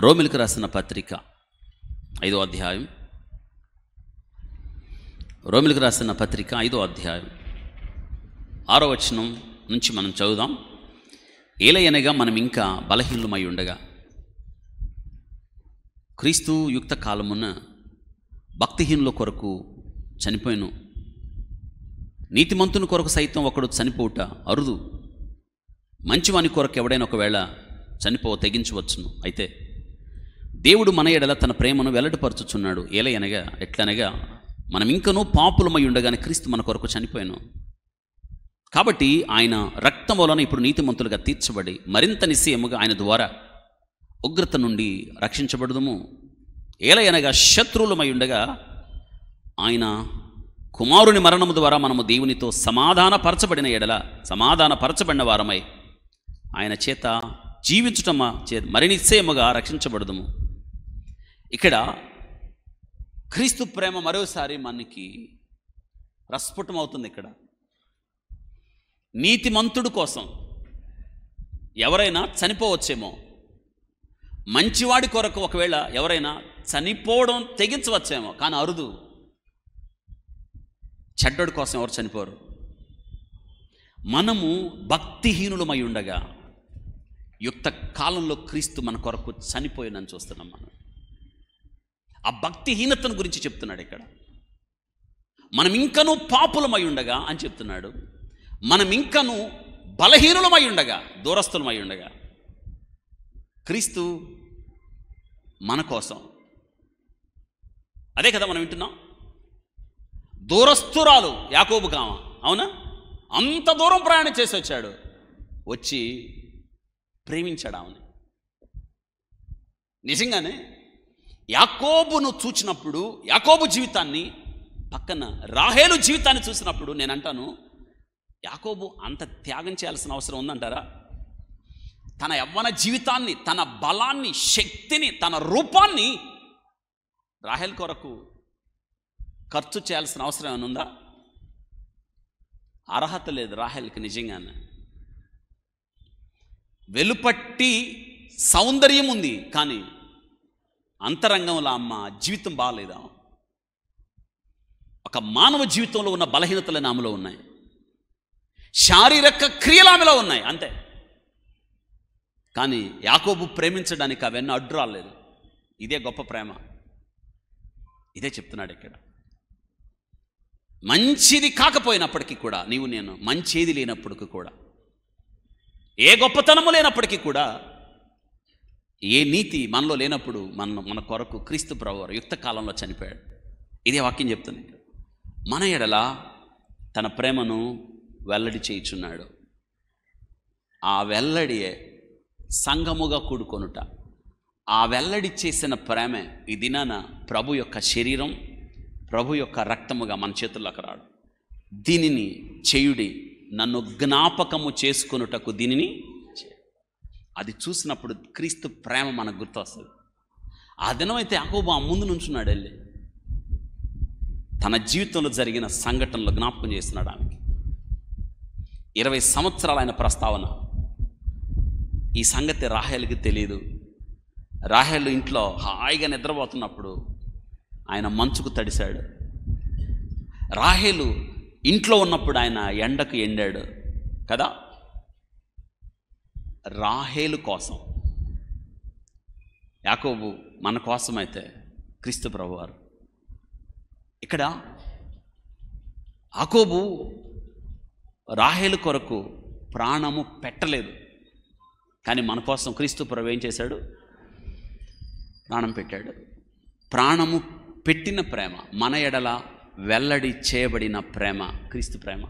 రోమిలకు రాసిన పత్రిక 5వ అధ్యాయం. రోమిలకు రాసిన పత్రిక 5వ అధ్యాయం 6వ వచనం నుంచి మనం చదువుదాం. ఏలయనగా మనం ఇంకా బలహీనమై ఉండగా క్రీస్తు యుక్త కాలమున భక్తిహీనుల కొరకు చనిపోయిను. నీతిమంతుని కొరకు సైతం ఒకడు చనిపోవుట అరుదు. మంచివాని కొరకు ఎవడైనా ఒకవేళ తెగించవచ్చును. అయితే దేవుడు మన ఎడల తన ప్రేమను వెల్లడిపరచుచున్నాడు. ఏలయనగా ఎట్లనగా మనం ఇంకనూ పాపులమై ఉండగానే క్రీస్తు మన కొరకు చనిపోయాను. కాబట్టి ఆయన రక్తం వలన ఇప్పుడు నీతిమంతులుగా తీర్చబడి మరింత నిశ్చయముగా ఆయన ద్వారా ఉగ్రత నుండి రక్షించబడుదుము. ఏలయనగా శత్రువులమై ఉండగా ఆయన కుమారుని మరణము ద్వారా మనము దేవునితో సమాధానపరచబడిన ఎడల సమాధానపరచబడిన వారమై ఆయన చేత జీవించటం మరి నిశ్చయముగా రక్షించబడుదుము. ఇక్కడ క్రీస్తు ప్రేమ మరోసారి మనకి ప్రస్ఫుటమవుతుంది. ఇక్కడ నీతిమంతుడు కోసం ఎవరైనా చనిపోవచ్చేమో, మంచివాడి కొరకు ఒకవేళ ఎవరైనా చనిపోవడం తెగించవచ్చేమో, కానీ అరుదు. చెడ్డోడి కోసం ఎవరు చనిపోరు. మనము భక్తిహీనులమై ఉండగా యుక్త కాలంలో క్రీస్తు మన కొరకు చనిపోయినని చూస్తున్నాం. ఆ భక్తిహీనతను గురించి చెప్తున్నాడు ఇక్కడ. మనం ఇంకనూ పాపులమై ఉండగా అని చెప్తున్నాడు. మనం ఇంకనూ బలహీనులమై ఉండగా, దూరస్తులమై ఉండగా క్రీస్తు మన కోసం, అదే కదా మనం వింటున్నాం. దూరస్తురాలు యాకోబు కామ, అవునా? అంత దూరం ప్రయాణం చేసి వచ్చాడు, వచ్చి ప్రేమించాడు ఆమెను. నిజంగానే యాకోబును చూచినప్పుడు, యాకోబు జీవితాన్ని పక్కన రాహేలు జీవితాన్ని చూసినప్పుడు నేను అంటాను, యాకోబు అంత త్యాగం చేయాల్సిన అవసరం ఉందంటారా? తన యవ్వన జీవితాన్ని, తన బలాన్ని, శక్తిని, తన రూపాన్ని రాహేల్ కొరకు ఖర్చు చేయాల్సిన అవసరం ఏమైనా ఉందా? అర్హత లేదు రాహేల్కి. నిజంగానే వెలుపట్టి సౌందర్యం ఉంది, కానీ అంతరంగంలో అమ్మ జీవితం బాగలేదా? ఒక మానవ జీవితంలో ఉన్న బలహీనతలు ఆమెలో ఉన్నాయి, శారీరక క్రియలు ఆమెలో ఉన్నాయి, అంతే. కానీ యాకోబు ప్రేమించడానికి అవన్నీ అడ్డు రాలేదు. ఇదే గొప్ప ప్రేమ. ఇదే చెప్తున్నాడు ఇక్కడ. మంచిది కాకపోయినప్పటికీ కూడా, నీవు నేను మంచిది లేనప్పటికీ కూడా, ఏ గొప్పతనము లేనప్పటికీ కూడా, ఏ నీతి మనలో లేనప్పుడు మన కొరకు క్రీస్తు ప్రభువారు యుక్త కాలంలో చనిపోయాడు. ఇదే వాక్యం చెప్తుంది. మన ఎడల తన ప్రేమను వెల్లడి చేయుచున్నాడు. ఆ వెల్లడియే సంఘముగా కూడుకొనుట. ఆ వెల్లడి చేసిన ప్రేమే ఈ దినాన ప్రభు యొక్క శరీరం, ప్రభు యొక్క రక్తముగా మన చేతుల్లోకి రాడు. దీనిని చేయుడి, నన్ను జ్ఞాపకము చేసుకొనుటకు దీనిని. అది చూసినప్పుడు క్రీస్తు ప్రేమ మనకు గుర్తు వస్తుంది. ఆ దినమైతే యాకోబు ఆ ముందు నుంచున్నాడు, వెళ్ళి తన జీవితంలో జరిగిన సంఘటనలు జ్ఞాపకం చేస్తున్నాడు ఆమెకి. 20 సంవత్సరాలు ఆయన ప్రస్తావన. ఈ సంగతి రాహేలుకి తెలియదు. రాహేలు ఇంట్లో హాయిగా నిద్రపోతున్నప్పుడు ఆయన మంచుకు తడిశాడు. రాహేలు ఇంట్లో ఉన్నప్పుడు ఆయన ఎండకు ఎండాడు కదా. రాహేలు కోసం, యాకోబు మన కోసమైతే క్రీస్తు ప్రభువారు. ఇక్కడ యాకోబు రాహేలు కొరకు ప్రాణము పెట్టలేదు, కానీ మన కోసం క్రీస్తు ప్రభు ఏం చేశాడు? ప్రాణం పెట్టాడు. ప్రాణము పెట్టిన ప్రేమ, మన ఎడల వెల్లడి చేయబడిన ప్రేమ క్రీస్తు ప్రేమ.